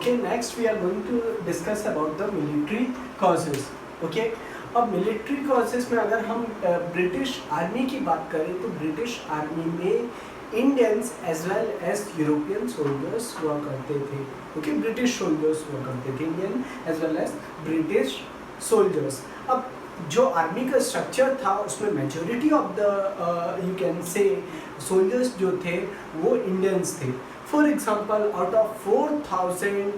Okay, next we are going to discuss about the military causes. Okay, अब military causes में अगर हम British army की बात करें तो ब्रिटिश आर्मी में Indians as well as European soldiers हुआ करते थे. ओके, ब्रिटिश सोल्जर्स हुआ करते थे, Indian as well as British soldiers. अब जो आर्मी का स्ट्रक्चर था उसमें majority of the you can say soldiers जो थे वो इंडियंस थे. For example, out of 4000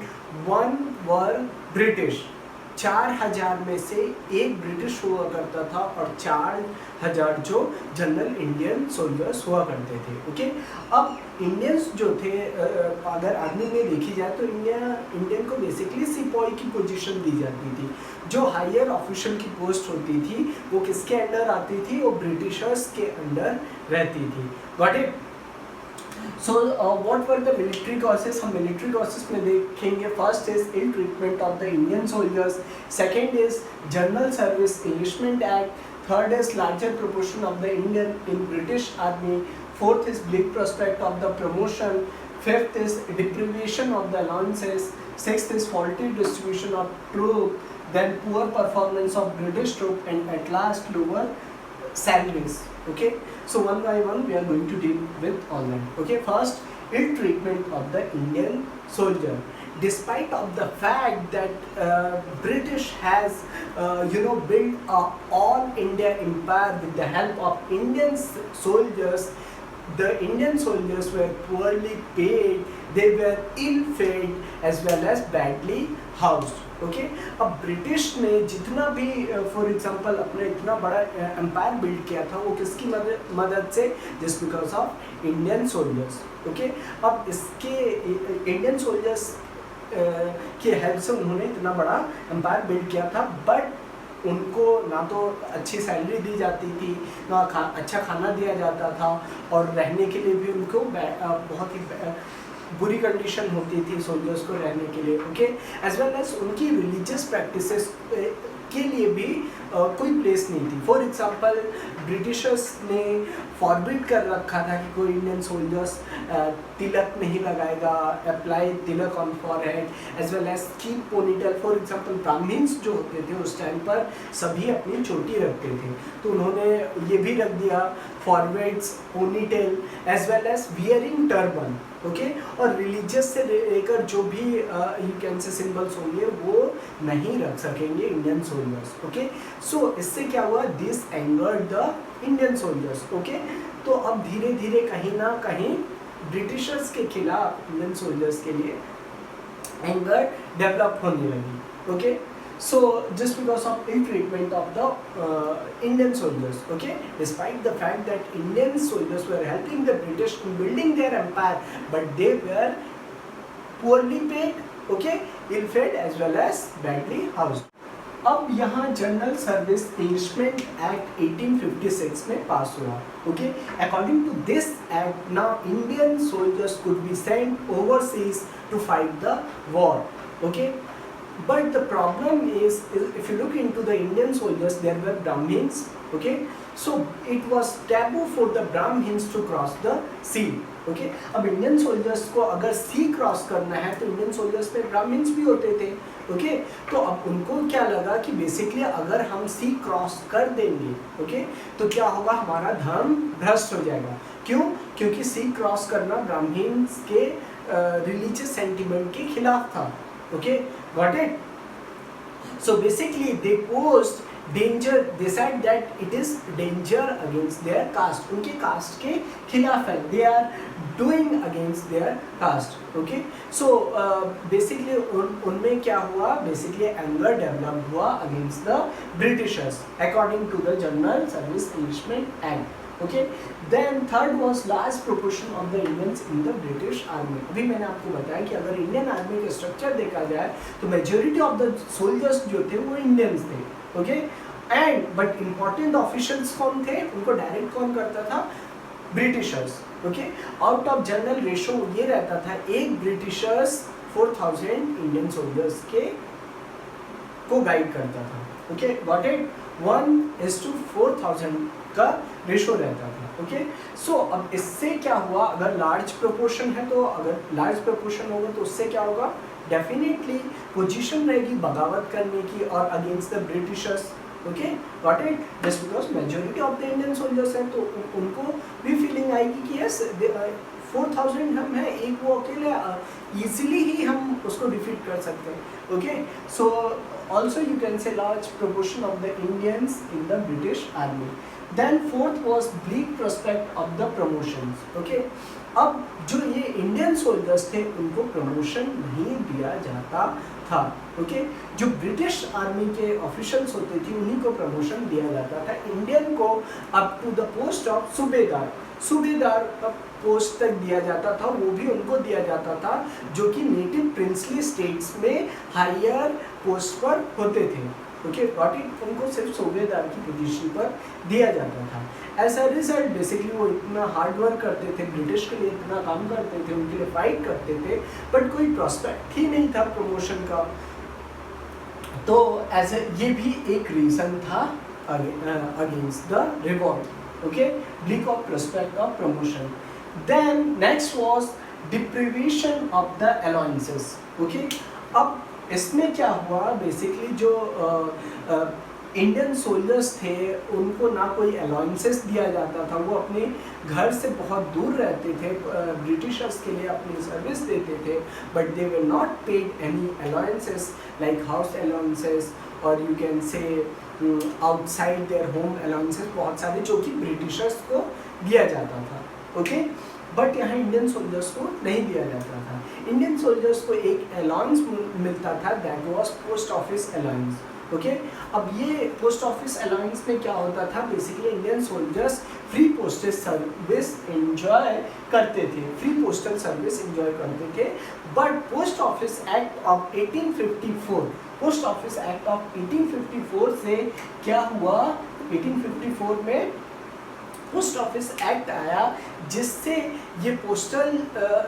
1 were British. 4000 में से एक ब्रिटिश हुआ करता था और 4000 जो जनरल इंडियन सोल्जर्स हुआ करते थे. ओके, अब इंडियंस जो थे अगर आर्मी में देखी जाए तो इंडियन को बेसिकली सिपाही की पोजीशन दी जाती थी. जो हायर ऑफिशियल की पोस्ट होती थी वो किसके अंडर आती थी? वो ब्रिटिशर्स के अंडर रहती थी. Got it? So what were the military causes? हम military causes में देखेंगे. First is ill treatment of the Indian soldiers. Second is General Service Enlistment Act. Third is larger proportion of the Indian in British Army. Fourth is bleak prospect of the promotion. Fifth is deprivation of the allowances. Sixth is faulty distribution of troop. Then poor performance of British troop, and at last lower salaries. Okay, so one by one we are going to deal with all that. Okay, first, ill treatment of the Indian soldier. Despite of the fact that British has built a all India empire with the help of Indian soldiers, the Indian soldiers were poorly paid, they were ill fed as well as badly housed. Okay, अब British ने जितना भी for example अपने इतना बड़ा empire build किया था वो किसकी मदद से? Just because of Indian soldiers. Okay, अब इसके इंडियन सोल्जर्स की हेल्प से उन्होंने इतना बड़ा एम्पायर बिल्ड किया था, बट उनको ना तो अच्छी सैलरी दी जाती थी, ना अच्छा खाना दिया जाता था, और रहने के लिए भी उनको बहुत ही बुरी कंडीशन होती थी सोल्जर्स को रहने के लिए. ओके, एज वेल एज उनकी रिलीजियस प्रैक्टिसेस के लिए भी कोई प्लेस नहीं थी. फॉर एग्जांपल, ब्रिटिशर्स ने फॉरबिड कर रखा था कि कोई इंडियन सोल्जर्स तिलक नहीं लगाएगा, apply tilak on forehead, as well as keep ponytail. For example, Brahmins जो होते थे उस टाइम पर सभी अपनी चोटी रखते थे, तो उन्होंने ये भी रख दिया forwards, ponytail, as well as wearing turban. Okay, और रिलीजियस से लेकर जो भी यू कैन से सिंबल्स होंगे वो नहीं रख सकेंगे इंडियन सोल्जर्स. ओके, सो इससे क्या हुआ? This angered the Indian soldiers. Okay, तो अब धीरे धीरे कहीं ना कहीं ब्रिटिशर्स के खिलाफ इंडियन सोल्जर्स के लिए एंगर डेवलप होने लगी. Okay, so just because of ill treatment of the Indian soldiers. Okay, despite the fact that Indian soldiers were helping the British in building their empire, but they were poorly paid, okay, ill fed as well as badly housed. अब यहाँ general service enlistment act 1856 में पास हुआ. Okay, according to this act now Indian soldiers could be sent overseas to fight the war. Okay, but the problem is if you look into the Indian soldiers, there were Brahmins. Okay, so it was taboo for the Brahmins to cross the sea. Okay, अब Indian soldiers को अगर सी cross करना है तो Indian soldiers में Brahmins भी होते थे. ओके, तो अब उनको क्या लगा कि बेसिकली अगर हम सी क्रॉस कर देंगे, ओके, तो क्या होगा? हमारा धर्म भ्रष्ट हो जाएगा. क्यों? क्योंकि सी क्रॉस करना ब्राह्मण्स के रिलीजियस सेंटिमेंट के खिलाफ था. Okay, got it? So basically they posed danger, they said that it is danger against their caste. उनके caste के खिलाफ है, they are doing against their caste. Okay, so basically उनमें क्या हुआ? Basically anger developed हुआ against the Britishers according to the General Service Enlistment Act. Okay, then third was large proportion of the Indians in the British Army. अभी मैंने आपको बताया कि अगर इंडियन आर्मी का स्ट्रक्चर देखा जाए तो मेजोरिटी ऑफ द सोल्जर्स जो थे वो इंडियंस थे. Okay, and but important officials कौन थे? उनको डायरेक्ट कौन करता था? Britishers. Okay, out of general ratio ये रहता था एक ब्रिटिशर्स 4000 इंडियन सोल्जर्स के को गाइड करता था. Okay, got it? 1:4000 का रेशो रहता था। ओके, सो अब इससे क्या हुआ, अगर लार्ज प्रोपोर्शन है तो अगर लार्ज प्रोपोर्शन होगा तो उससे क्या होगा, डेफिनेटली पोजीशन रहेगी बगावत करने की और against the Britishers. Okay, got it, just because majority of the Indian soldiers हैं तो उनको भी फीलिंग आएगी कि यस 4000 हम हैं, एक वो अकेले इजीली ही हम उसको डिफीट कर सकते हैं। Okay, so also you can say large proportion of the Indians in the British army. Then fourth was bleak prospect of the promotions. Okay, अब जो ये इंडियन सोल्जर्स थे उनको प्रमोशन नहीं दिया जाता था। ओके, जो ब्रिटिश आर्मी के ऑफिशियल्स होते थे उन्हीं को प्रमोशन दिया जाता था। इंडियन को up to the post of subedar post तक दिया जाता था, वो भी उनको दिया जाता था जो कि नेटिव प्रिंसली स्टेट्स में हायर पोस्ट पर होते थे। ओके, गॉट इट, उनको सिर्फ सूबेदार की पोजीशन पर दिया जाता था। एज अ रिजल्ट बेसिकली वो इतना हार्ड वर्क करते थे, ब्रिटिश के लिए इतना काम करते थे, उनके लिए फाइट करते थे, बट कोई प्रोस्पेक्ट ही नहीं था प्रमोशन का। तो एज ये भी एक रीज़न था against the revolt. Okay, bleak of prospect of promotion. Then next was deprivation of the allowances. Okay, अब इसमें क्या हुआ, बेसिकली जो इंडियन सोल्जर्स थे उनको ना कोई अलाउंसेस दिया जाता था, वो अपने घर से बहुत दूर रहते थे, ब्रिटिशर्स के लिए अपनी सर्विस देते थे, but they were not paid any allowances like house allowances और you can say outside their home allowances, बहुत सारे जो कि ब्रिटिशर्स को दिया जाता था। ओके, बट यहाँ इंडियन सोल्जर्स को नहीं दिया जाता था। इंडियन सोल्जर्स को एक अलाउंस मिलता था, that was post office allowance. Okay, अब ये पोस्ट ऑफिस अलाउंस में क्या होता था, basically Indian soldiers free postal service enjoy करते थे, फ्री पोस्टल सर्विस एंजॉय करते थे। But post office act of 1854, post office act of 1854 से क्या हुआ, 1854 में पोस्ट ऑफिस एक्ट आया जिससे ये पोस्टल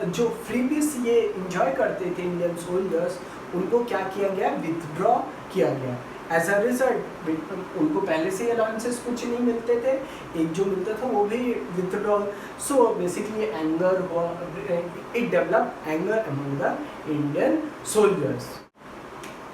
जो फ्रीबीज ये इंजॉय करते थे इंडियन सोल्जर्स, उनको क्या किया गया, विथड्रॉ किया गया। एज अ रिजल्ट उनको पहले से अलाउंसेस कुछ नहीं मिलते थे, एक जो मिलता था वो भी विथड्रॉ। सो बेसिकली एंगर हुआ, it develop anger among the Indian soldiers.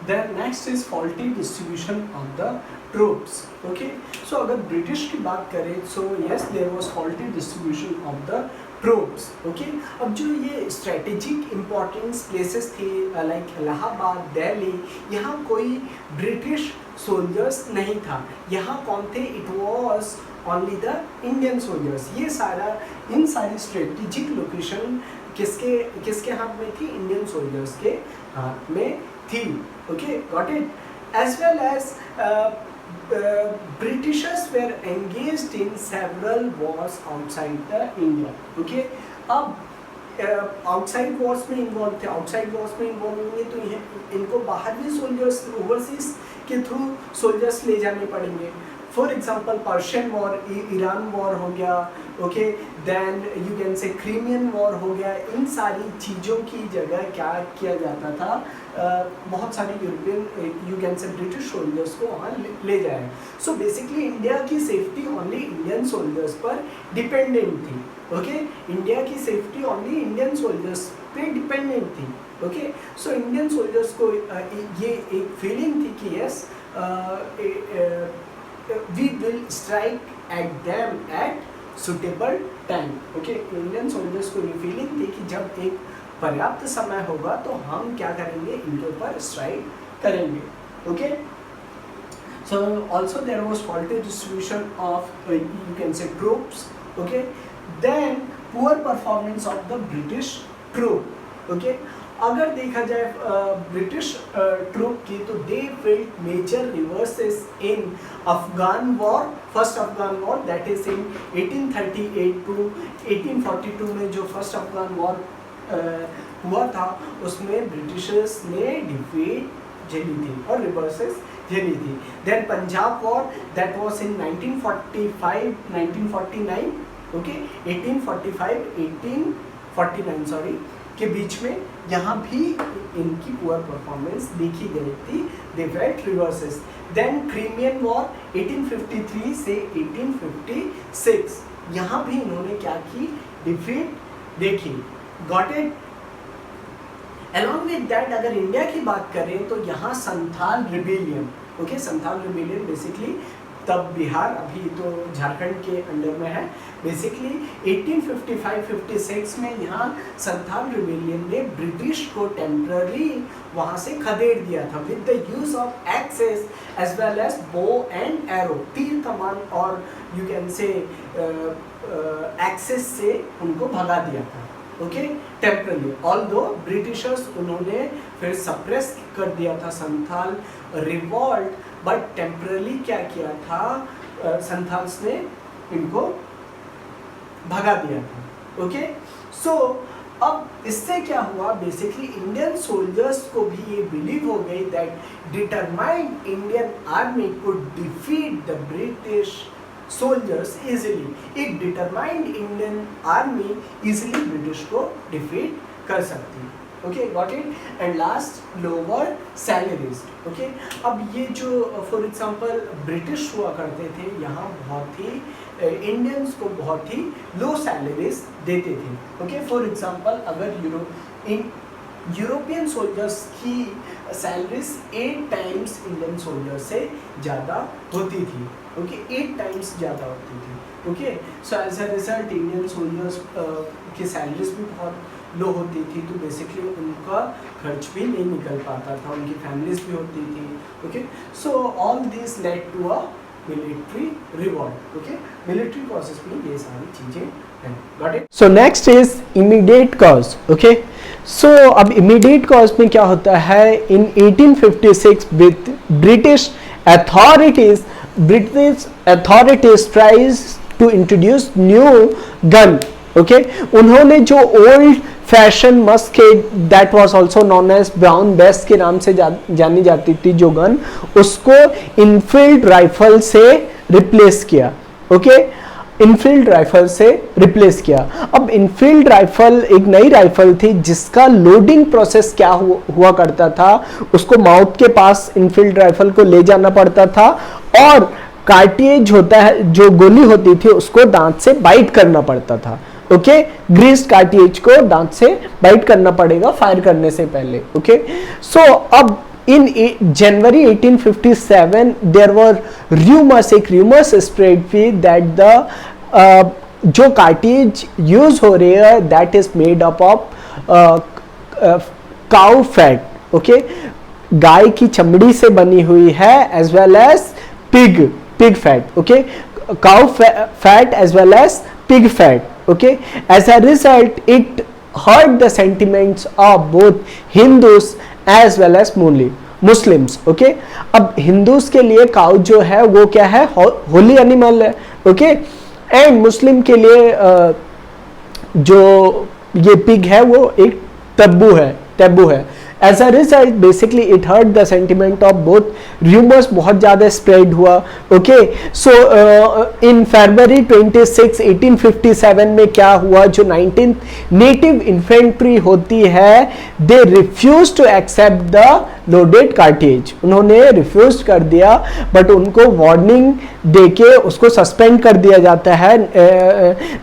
Then next is faulty distribution of the troops. Okay, so अगर ब्रिटिश की बात करें so yes there was faulty distribution of the troops. Okay, अब जो ये strategic importance places थे like Allahabad, Delhi, यहाँ कोई ब्रिटिश सोल्जर्स नहीं था, यहाँ कौन थे, it was only the Indian soldiers। ये सारा इन सारी strategic location किसके हाथ में थी, इंडियन सोल्जर्स के हाथ में थी। Okay, got it? As well as Britishers were engaged in several wars outside the India. Okay, अब आउटसाइड वॉर्स में इन्वॉल्व थे, आउटसाइड वॉर्स में इन्वॉल्व होंगे तो इनको बाहर भी सोल्जर्स, ओवरसीज के थ्रू सोल्जर्स ले जाने पड़ेंगे। For example Persian war, Iran war हो गया। Okay, then you can say Crimean war हो गया। इन सारी चीज़ों की जगह क्या किया जाता था, बहुत सारे यूरोपियन यू कैन से ब्रिटिश सोल्जर्स को वहाँ ले जाए। सो बेसिकली इंडिया की सेफ्टी ओनली इंडियन सोल्जर्स पर डिपेंडेंट थी। ओके, इंडिया की सेफ्टी ओनली इंडियन सोल्जर्स पे डिपेंडेंट थी। ओके, सो इंडियन सोल्जर्स को ये एक फीलिंग थी कि yes we will strike at them at suitable time. Okay, Indian soldiers को ये फीलिंग थी कि जब एक पर्याप्त समय होगा तो हम क्या करेंगे, इनके ऊपर स्ट्राइक करेंगे। Okay, so also there was faulty distribution of you can say troops. Okay, then poor performance of the British troop. Okay, अगर देखा जाए ब्रिटिश ट्रूप की तो they felt major reverses in Afghan war, first Afghan war that is in 1838 to 1842 में जो first Afghan war हुआ था उसमें ब्रिटिशर्स ने डिफीट झेली थी और रिवर्सेस झेली थी। Then Punjab war that was in 1945 1949। Okay, 1845 1849 sorry, के बीच में यहाँ भी इनकी पुअर परफॉर्मेंस देखी गई थी, they felt reverses. Then Crimean war 1853 से 1856, यहाँ भी इन्होंने क्या की, डिफीट देखी, got it. Along with that, अगर इंडिया की बात करें तो यहाँ Santhal rebellion, okay, Santhal rebellion basically तब बिहार, अभी तो झारखंड के अंडर में है, बेसिकली 1855-56 में यहाँ संथाल रिबेलियन ने ब्रिटिश को टेम्पररी वहाँ से खदेड़ दिया था with the use of axes as well as bow and arrow, तीर कमान और यू कैन से एक्सेस से उनको भगा दिया था, ओके, टेम्परली। ऑल्दो ब्रिटिशर्स उन्होंने फिर सप्रेस कर दिया था संथाल रिवॉल्ट, बट टेम्परली क्या किया था, संथाल्स ने इनको भगा दिया था, ओके। सो अब इससे क्या हुआ, बेसिकली इंडियन सोल्जर्स को भी ये बिलीव हो गई that determined Indian army could defeat the British soldiers easily, एक determined Indian army easily British को डिफीट कर सकती है, okay, got it. And last, lower salaries, okay. अब ये जो फॉर एग्जांपल ब्रिटिश हुआ करते थे, यहाँ बहुत ही इंडियंस को बहुत ही लो सैलरीज देते थे, ओके। फॉर एग्जांपल अगर यूरोपियन सोल्जर्स की सैलरीज 8 टाइम्स इंडियन सोल्जर्स से ज़्यादा होती थी, ओके, 8 टाइम्स ज़्यादा होती थी, okay. So as a result Indian soldiers की सैलरीज भी बहुत लो होती थी, तो बेसिकली उनका खर्च भी नहीं निकल पाता था, उनकी फैमिलीज भी होती थी, okay. So all this led to a military revolt, okay. Military process में ये सारी चीज़ें हैं, got it. So next is immediate cause, okay. So अब इमीडिएट कॉज में क्या होता है, in 1856 with British authorities tries to introduce new gun, okay। उन्होंने जो old fashion musket that was also known as Brown Bess के नाम से जानी जाती थी जो गन, उसको इनफील्ड राइफल से रिप्लेस किया, ओके, इनफील्ड राइफल से रिप्लेस किया। अब इनफील्ड राइफल एक नई राइफल थी जिसका लोडिंग प्रोसेस क्या हुआ करता था, उसको माउथ के पास इनफील्ड राइफल को ले जाना पड़ता था और कार्टिएज होता है, जो गोली होती थी, उसको दांत से बाइट करना पड़ता था, ओके। ग्रीस्ड कार्टिएज को दांत से बाइट करना पड़ेगा फायर करने से पहले, ओके। सो अब in January 1857 there were rumors spread that the जो कार्टिएज यूज हो रही है that is made up of cow fat, okay, गाय की चमड़ी से बनी हुई है, as well as pig fat, okay, cow fat as well as pig fat, okay. As a result it hurt the sentiments of both Hindus as well as Muslims, okay। अब Hindus के लिए काउ जो है वो क्या है, Holi animal है, okay, and Muslim के लिए जो ये पिग है वो एक टैबू है। As a result basically it hurt the sentiment of both, rumours बहुत ज़्यादा स्प्रेड हुआ, ओके। सो इन फरवरी 26, 1857 में क्या हुआ, जो 19th नेटिव इन्फेंट्री होती है, they refuse to accept the loaded cartridge, उन्होंने रिफ्यूज कर दिया, बट उनको वार्निंग देके उसको सस्पेंड कर दिया जाता है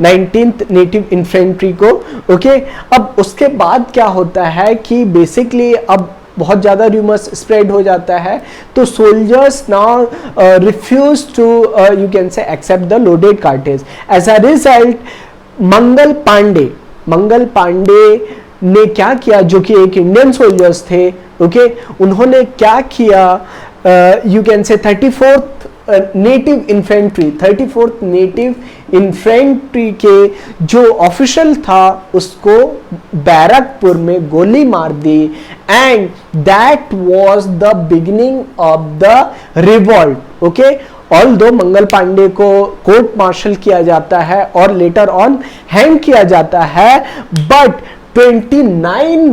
19th नेटिव इन्फेंट्री को, ओके। अब उसके बाद क्या होता है कि बेसिकली अब बहुत ज़्यादा रूमर्स स्प्रेड हो जाता है, तो soldiers now refuse to you can say accept the loaded cartridge. As a result Mangal Pandey ने क्या किया, जो कि एक इंडियन सोल्जर्स थे, ओके, उन्होंने क्या किया, यू कैन से 34th नेटिव इन्फेंट्री के जो ऑफिशियल था उसको बैरकपुर में गोली मार दी, and that was the beginning of the revolt, okay. Although Mangal Pandey को कोर्ट मार्शल किया जाता है और लेटर ऑन हैंग किया जाता है, बट 29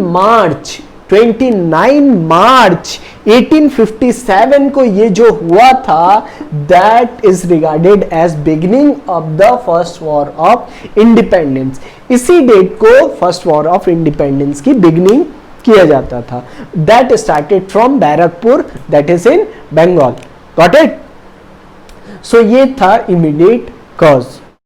29 मार्च 1857 को ये जो हुआ था, that is regarded as beginning of the first war of independence. इसी डेट को फर्स्ट वॉर ऑफ इंडिपेंडेंस की बिगिनिंग किया जाता था। That started from Barrackpore, that is in Bengal. Got it? So ये था इमीडिएट कॉज।